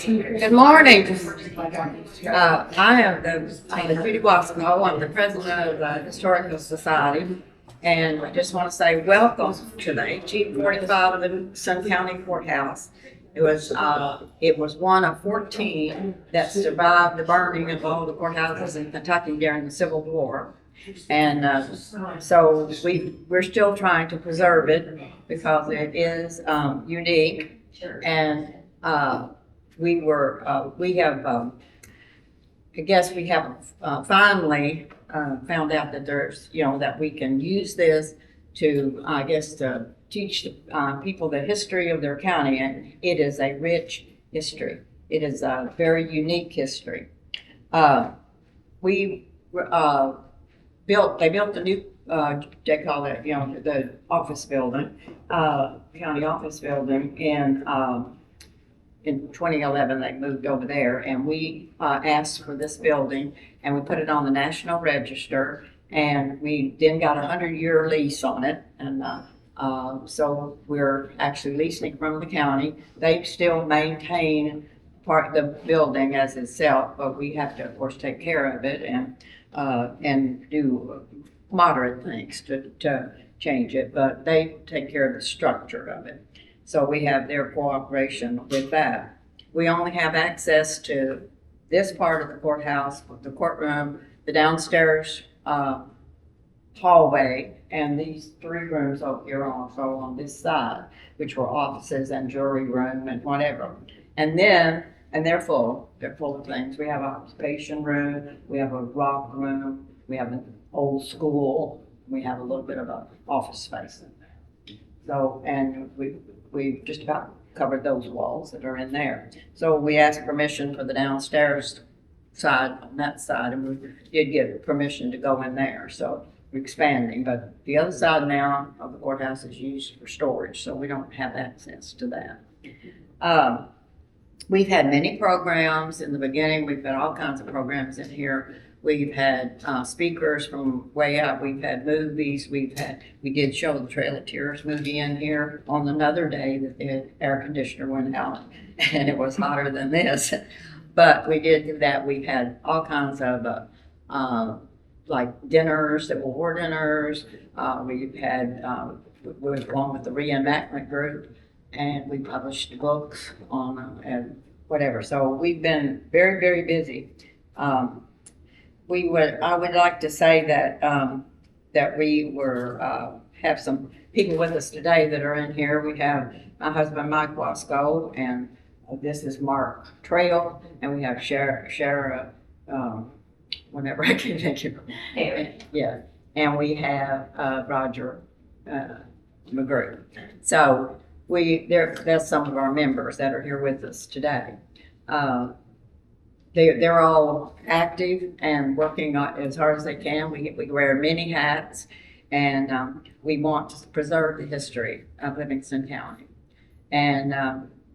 Good morning. I'm Judy Wasco. I'm the president of the Historical Society. And I just want to say welcome to the 1845 Livingston County Courthouse. It was one of 14 that survived the burning of all the courthouses in Kentucky during the Civil War. And so we're still trying to preserve it because it is unique. And we have, I guess we have finally found out that there's, that we can use this to, I guess, to teach people the history of their county. And it is a rich history. It is a very unique history. They built the new, they call it, the office building, county office building in 2011. They moved over there, and we asked for this building, and we put it on the National Register, and we then got a 100-year lease on it, and so we're actually leasing from the county. They still maintain part of the building as itself, but we have to, of course, take care of it and do moderate things to change it, but they take care of the structure of it. So we have their cooperation with that. We only have access to this part of the courthouse, the courtroom, the downstairs hallway, and these 3 rooms over here also on this side, which were offices and jury room and whatever. And they're full of things. We have an occupation room, we have a rock room, we have an old school, we have a little bit of an office space in there. So, and we just about covered those walls that are in there. So we asked permission for the downstairs side on that side, and we did get permission to go in there. So we're expanding, but the other side now of the courthouse is used for storage, so we don't have access to that. We've had many programs in the beginning. We've got all kinds of programs in here. We've had speakers from way out. We've had movies. We did show the Trail of Tears movie in here on another day that the air conditioner went out and it was hotter than this. But we did do that. We've had all kinds of like dinners, Civil War dinners. We've had, along with the reenactment group, and we published books on and whatever. So we've been very, very busy. I would like to say that we have some people with us today that are in here. We have my husband, Mike Wasco, and this is Mark Trail, and we have Shara, whatever I can think of. Yeah, and we have Roger McGrew. So there's some of our members that are here with us today. They're all active and working as hard as they can. We wear many hats, and we want to preserve the history of Livingston County. And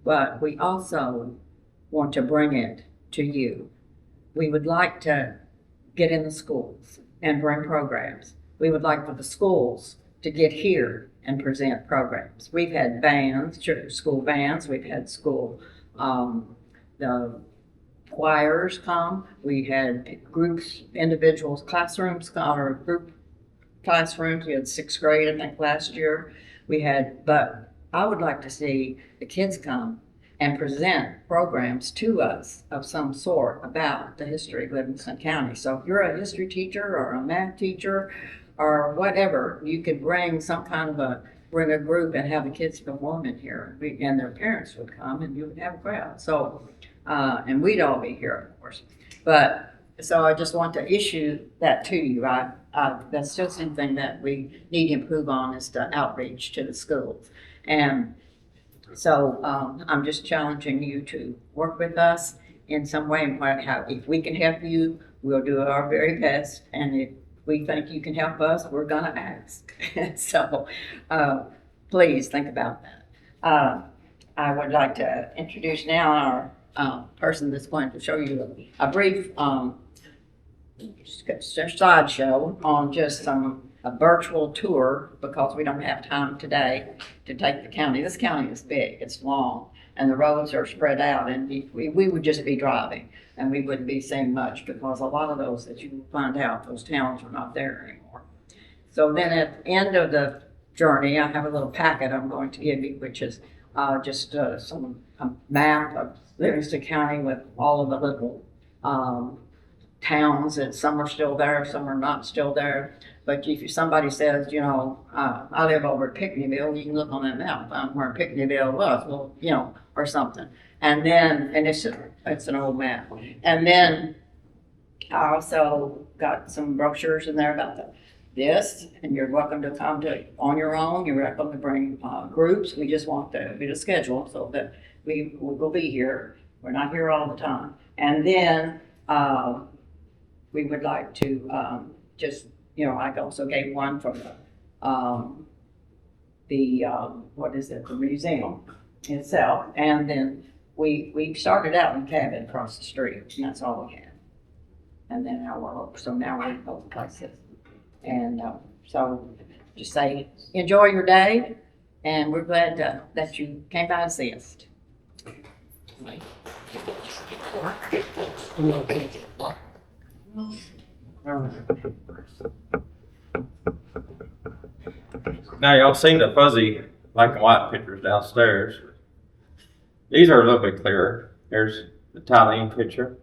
but we also want to bring it to you. We would like to get in the schools and bring programs. We would like for the schools to get here and present programs. We've had bands, school bands. We've had school the choirs come. We had groups, individuals, classrooms, or group classrooms. We had 6th grade, I think, last year. But I would like to see the kids come and present programs to us of some sort about the history of Livingston County. So if you're a history teacher or a math teacher or whatever, you could bring bring a group and have the kids perform in here, and their parents would come, and you would have a crowd. So, and we'd all be here, of course. But so I just want to issue that to you. That's still something that we need to improve on, is the outreach to the schools. And so I'm just challenging you to work with us in some way. If we can help you, we'll do our very best. And if we think you can help us, we're going to ask. So please think about that. I would like to introduce now our person that's going to show you a brief slideshow on just a virtual tour, because we don't have time today to take the county. This county is big, it's long, and the roads are spread out, and we would just be driving, and we wouldn't be seeing much, because a lot of those that you find out, those towns are not there anymore. So then at the end of the journey, I have a little packet I'm going to give you, which is just some map of Livingston County with all of the little towns, and some are still there, some are not still there. But if somebody says, you know, I live over at Pickneyville, you can look on that map, where Pickneyville was, well, you know, or something. And then, and it's an old map. And then I also got some brochures in there about this, and you're welcome to come to on your own. You're welcome to bring groups. We just want to be a schedule so that we will be here. We're not here all the time. And then we would like to just, you know, I also gave one from the what is it, the museum itself. And then we started out in a cabin across the street, and that's all we had. And then so now we're in both places. And so just say, enjoy your day, and we're glad that you came by and see us. Now y'all seen the fuzzy black and white pictures downstairs. These are a little bit clearer. There's the Thailand picture.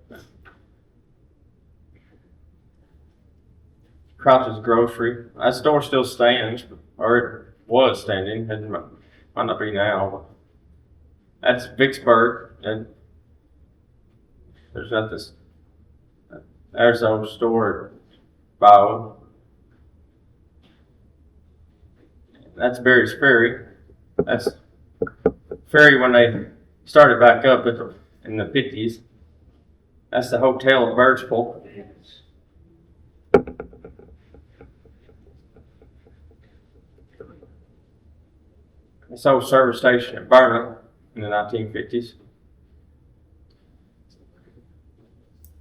Crouch's Grocery. That store still stands, or it was standing. It might not be now. That's Vicksburg, and there's this Arizona store at Bow. That's Berry's Ferry. That's ferry when they started back up in the 50s. That's the hotel at Birchville. This old service station at Burnham in the 1950s.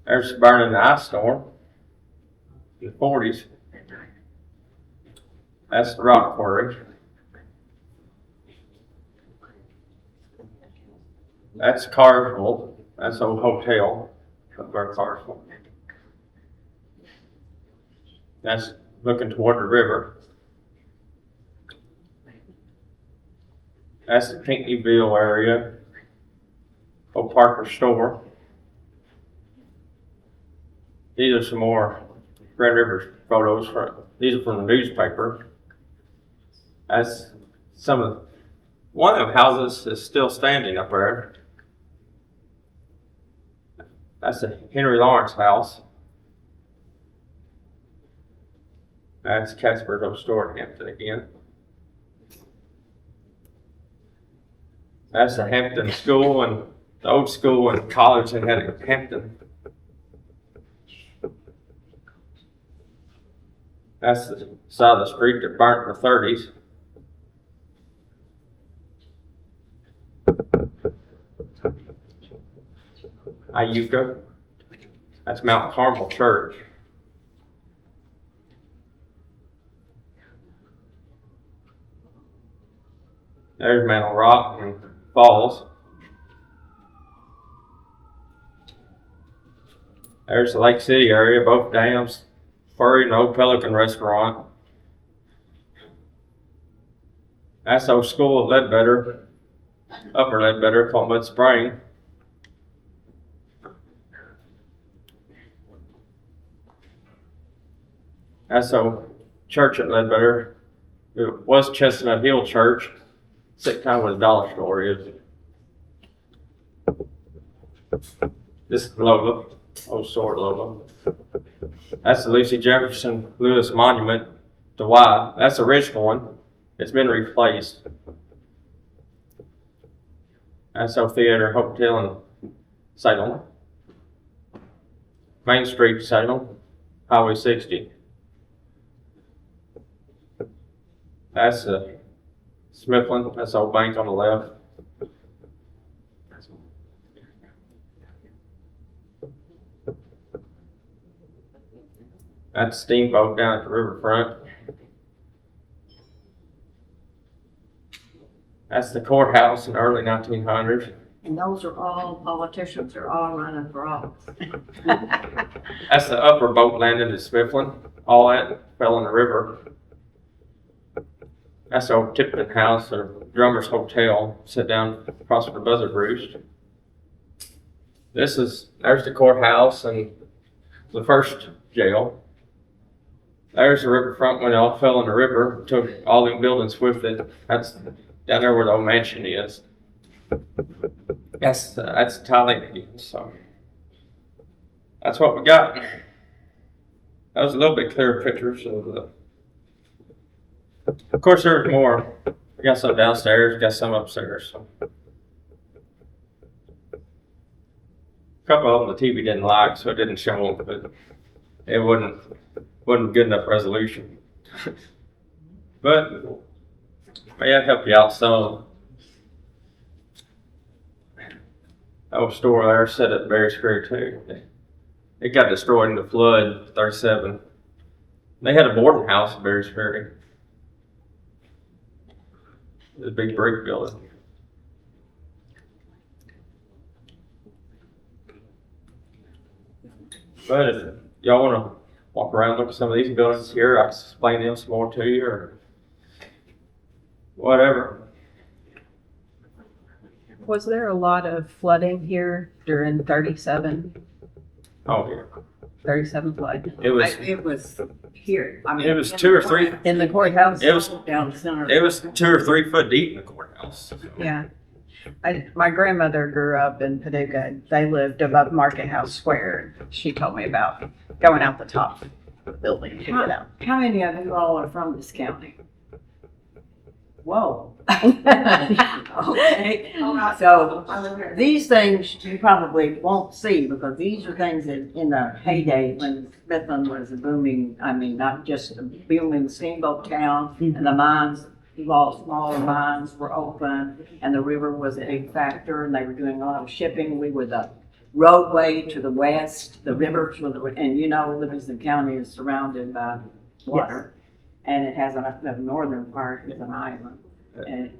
There's Burnham Ice Storm in the 40s. That's the rock quarry. That's Carsville. That's the old hotel up there, Carsville. That's looking toward the river. That's the Pinckneyville area. Old Parker store. These are some more Grand River photos. These are from the newspaper. That's one of the houses is still standing up there. That's the Henry Lawrence house. That's Casper's old store in Hampton again. That's the Hampton School, and the old school and college they had at Hampton. That's the side of the street that burnt in the 30s. Iuka. That's Mount Carmel Church. There's Mantle Rock and Falls. There's the Lake City area, both dams, Furry and Old Pelican Restaurant. That's the old school of Ledbetter, Upper Ledbetter, called Mud Spring. That's the church at Ledbetter. It was Chestnut Hill Church. Sick time where the dollar store is. This is Lola, old sword Lola. That's the Lucy Jefferson Lewis Monument to Y. That's the original one. It's been replaced. That's our theater, hotel in Salem. Main Street, Salem. Highway 60. That's the Smithland. That's the old bank on the left. That's Steamboat down at the riverfront. That's the courthouse in the early 1900s. And those are all politicians, are all running for office. That's the upper boat landing at Smithland. All that fell in the river. That's the old Tipton House or Drummer's Hotel, sit down across from the Buzzard Roost. There's the courthouse and the first jail. There's the riverfront when it all fell in the river, took all them buildings with it. That's down there where the old mansion is. That's Thailand, so that's what we got. That was a little bit clearer pictures of course, there's more. We got some downstairs, got some upstairs. So. A couple of them the TV didn't like, so it didn't show them, but it wasn't good enough resolution. But may I help you out some? That old store there set at Berry's Ferry too. It got destroyed in the flood, 37. They had a boarding house at Berry's Ferry. It was a big brick building. But if y'all want to walk around, look at some of these buildings here, I can explain them some more to you or whatever. Was there a lot of flooding here during 37 Oh, yeah. 37 flood? It was Here. I mean, It was 2 or 3. In the courthouse? It was down the center. It was 2 or 3 foot deep in the courthouse. Yeah. My grandmother grew up in Paducah. They lived above Market House Square. She told me about going out the top of the building to get out. How many of you all are from this county? Whoa. Okay. So these things you probably won't see because these are things that in the heyday when Smithland was a booming, I mean, not just a booming steamboat town and the mines, all smaller mines were open and the river was a big factor and they were doing a lot of shipping. We were the roadway to the west, the rivers were and you know, Livingston County is surrounded by water. And it has the northern part is an island. And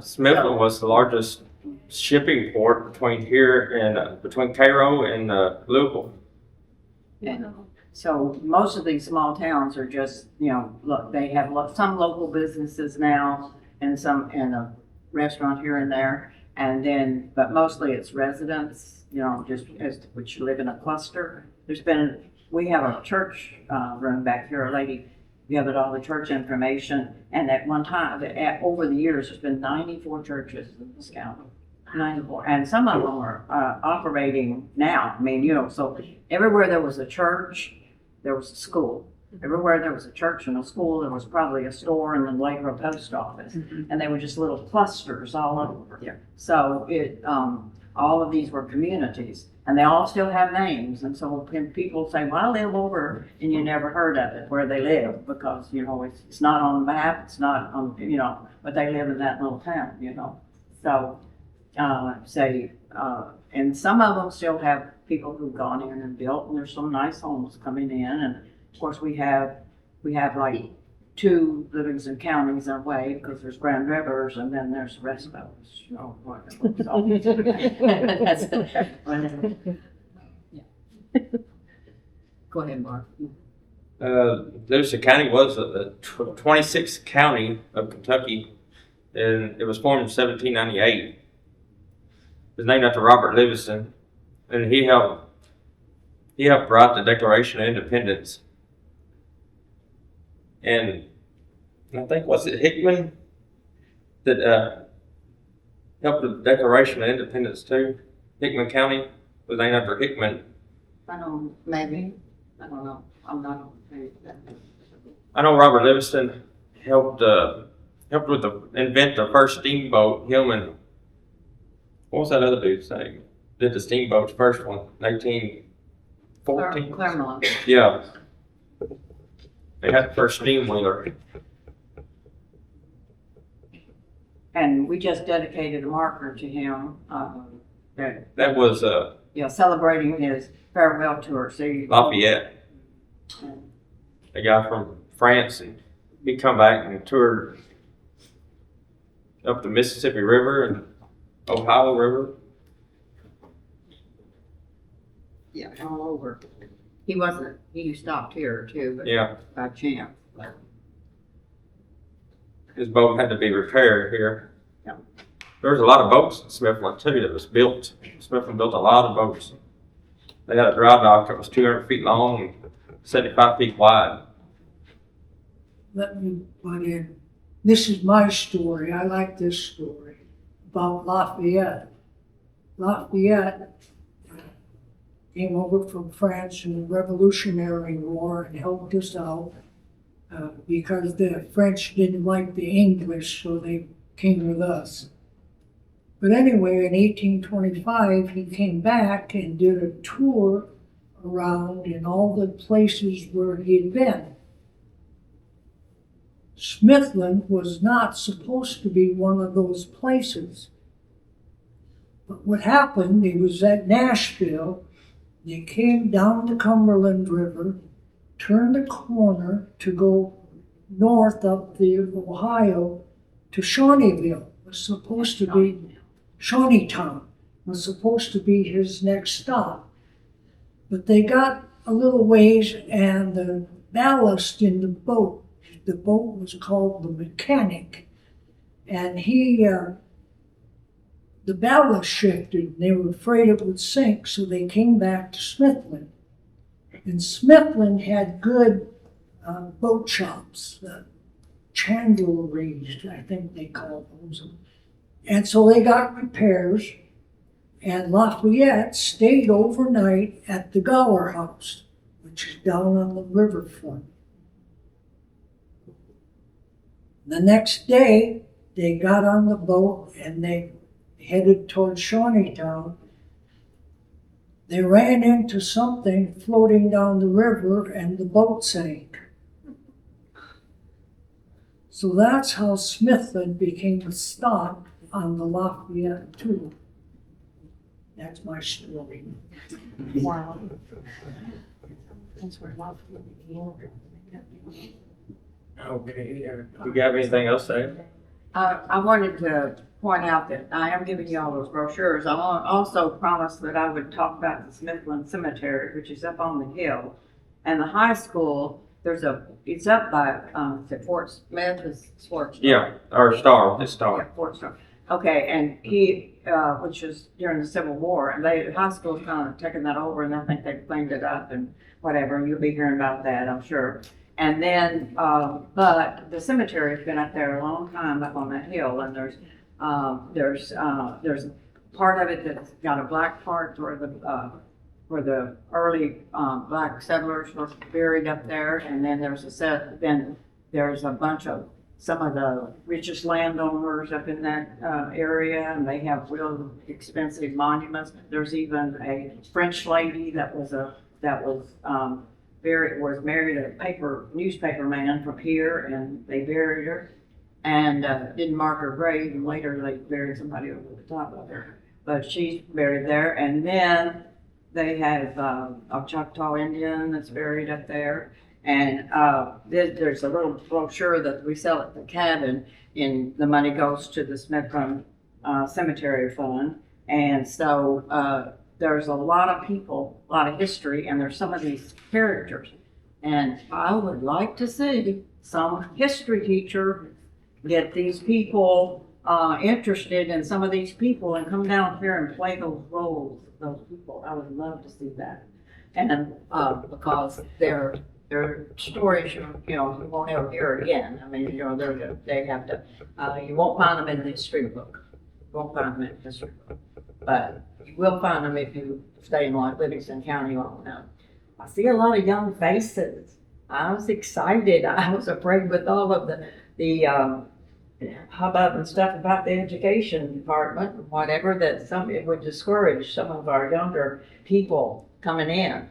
Smithland was the largest shipping port between here and between Cairo and Louisville. and so most of these small towns are just, you know, look, they have some local businesses now and a restaurant here and there. And then, but mostly it's residents, you know, just which live in a cluster. We have a church room back here, a lady gathered all the church information, and at one time, over the years, there's been 94 churches in this county. 94, and some of them are operating now. I mean, you know, so everywhere there was a church, there was a school. Everywhere there was a church and a school, there was probably a store and then later a post office. And they were just little clusters all over. Yeah. So all of these were communities. And they all still have names. And so when people say, well, I live over, and you never heard of it, where they live, because, you know, it's not on the map, it's not on, you know, but they live in that little town, you know. So, and some of them still have people who've gone in and built, and there's some nice homes coming in. And of course, we have like 2 Livingston counties away, because there's Grand Rivers, and then there's the rest of us. You know, Go ahead, Mark. Livingston County was the 26th county of Kentucky, and it was formed in 1798. It was named after Robert Livingston, and he helped write the Declaration of Independence. And I think, was it Hickman that helped the Declaration of Independence too? Hickman County was named after Hickman. I don't, maybe. I don't know. I'm not. I know Robert Livingston helped invent the first steamboat. Him and what was that other dude's name? Did the steamboats first one, 1914? Claremont. Yeah. They had the first steam wheeler. And we just dedicated a marker to him, That was celebrating his farewell tour. See, Lafayette, a guy from France, and he come back and toured up the Mississippi River and Ohio River. Yeah, all over. He stopped here too, but Yeah, by chance. his boat had to be repaired here. Yeah. There's a lot of boats in Smithland too that was built. Smithland built a lot of boats. They had a dry dock that was 200 feet long and 75 feet wide. Let me butt in. This is my story. I like this story about Lafayette. Lafayette came over from France in the Revolutionary War and helped us out because the French didn't like the English, so they came with us. But anyway, in 1825, he came back and did a tour around in all the places where he'd been. Smithland was not supposed to be one of those places. But what happened, he was at Nashville, they came down the Cumberland River, turned the corner to go north up the Ohio to Shawneeville. It was supposed to be Shawneetown, was supposed to be his next stop. But they got a little ways and the ballast in the boat was called the Mechanic, and the ballast shifted, and they were afraid it would sink, so they came back to Smithland. And Smithland had good boat shops, chandleries, I think they called those. And so they got repairs, and Lafayette stayed overnight at the Gower House, which is down on the riverfront. The next day, they got on the boat and they headed towards Shawneetown. They ran into something floating down the river and the boat sank. So that's how Smithland became a stop on the Lafayette tour. That's my story. Wow. Okay. You got anything else to say? I wanted to point out that I am giving you all those brochures. I also promised that I would talk about the Smithland Cemetery, which is up on the hill. And the high school, it's up by, is it Fort Smith? Is Fort Smith? Yeah, our star, his star. Yeah, Fort Smith. Okay, and he, which was during the Civil War, and the high school's kind of taken that over, and I think they've cleaned it up and whatever, and you'll be hearing about that, I'm sure. And then, but the cemetery's been up there a long time up on that hill, and there's part of it that's got a black part where the early black settlers were buried up there, and then there's a bunch of some of the richest landowners up in that area, and they have real expensive monuments. There's even a French lady that was married a newspaper man from here, and they buried her and didn't mark her grave, and later they buried somebody over the top of her. But she's buried there, and then they have a Choctaw Indian that's buried up there. And there's a little brochure that we sell at the cabin, and the money goes to the Smithland Cemetery Fund. And so there's a lot of people, a lot of history, and there's some of these characters. And I would like to see some history teacher get these people interested in some of these people and come down here and play those roles, those people. I would love to see that. And because they're stories you won't ever hear again. I mean, they have to, you won't find them in the history book. You won't find them in the history book. But you will find them if you stay in Livingston County long enough. I see a lot of young faces. I was excited. I was afraid with all of the hubbub and stuff about the education department and whatever, that it would discourage some of our younger people coming in.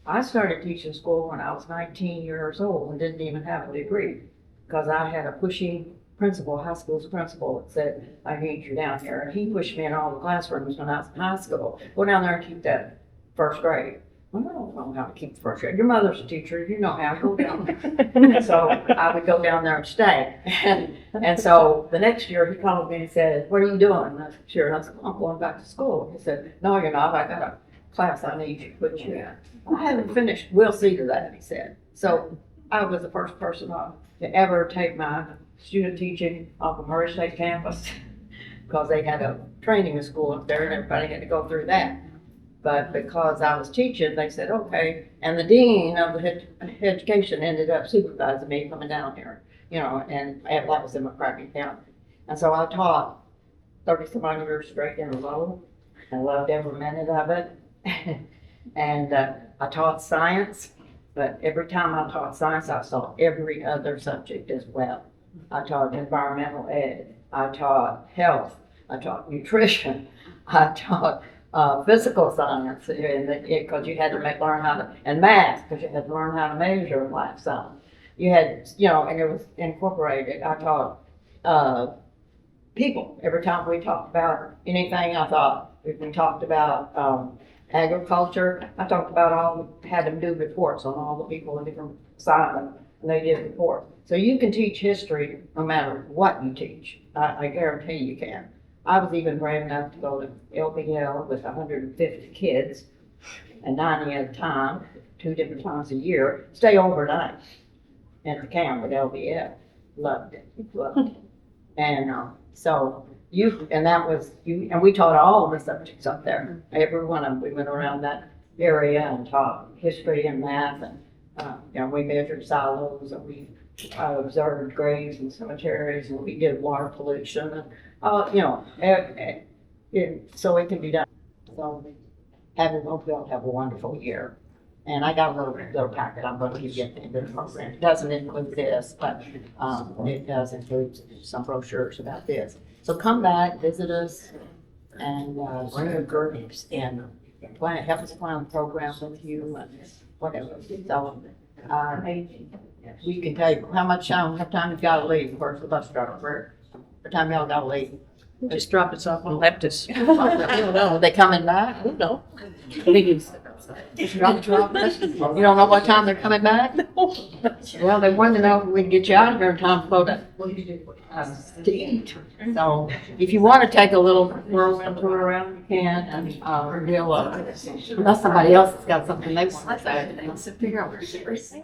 I started teaching school when I was 19 years old and didn't even have a degree because I had a pushy principal, high school's principal, that said, I need you down here. And he pushed me in all the classrooms when I was in high school. Go down there and keep that first grade. Well, I don't know how to keep the first grade. Your mother's a teacher, you know how to go down there. So I would go down there and stay. And so the next year he called me and said, what are you doing? And I said, sure. And I said, I'm going back to school. He said, no, you're not. I got a class I need you to put you in. I haven't finished, we'll see to that, he said. So I was the first person to ever take my student teaching off of Murray State campus because they had a training school up there and everybody had to go through that. But because I was teaching, they said, okay. And the dean of the education ended up supervising me coming down here, you know, and that was in McCracken County. And so I taught 30-some years straight in a row. I loved every minute of it. And I taught science, but every time I taught science, I saw every other subject as well. I taught environmental ed, I taught health, I taught nutrition, I taught physical science, because you had to learn how to, and math, because you had to learn how to measure life science. You had, you know, and it was incorporated. I taught people. Every time we talked about anything, I thought, if we talked about agriculture, I talked about had them do reports on all the people in different assignments, and they did reports. So you can teach history no matter what you teach. I guarantee you can. I was even brave enough to go to LBL with 150 kids and 90 at a time, 2 different times a year, stay overnight at the camp at LBL. Loved it, loved it. And that was you, and we taught all the subjects up there. Every one of them. We went around that area and taught history and math, and you know, we measured silos, and we observed graves and cemeteries, and we did water pollution, and you know, so it can be done. So hope you'll have a wonderful year. And I got a little packet I'm going to give you at the end of the program. It doesn't include this, but it does include some brochures about this. So come back, visit us, and bring your groups and help us plan the program with you and whatever. So we can tell you how time you've got to leave. Where's the bus driver? What time y'all got to leave? Just drop us off and left us. I don't know. Are they coming back? No. You don't know what time they're coming back? Well, they wanted to know if we can get you out of here in time to go to eat. So if you want to take a little whirlwind tour around, you can, and we'll, unless somebody else has got something they want to say.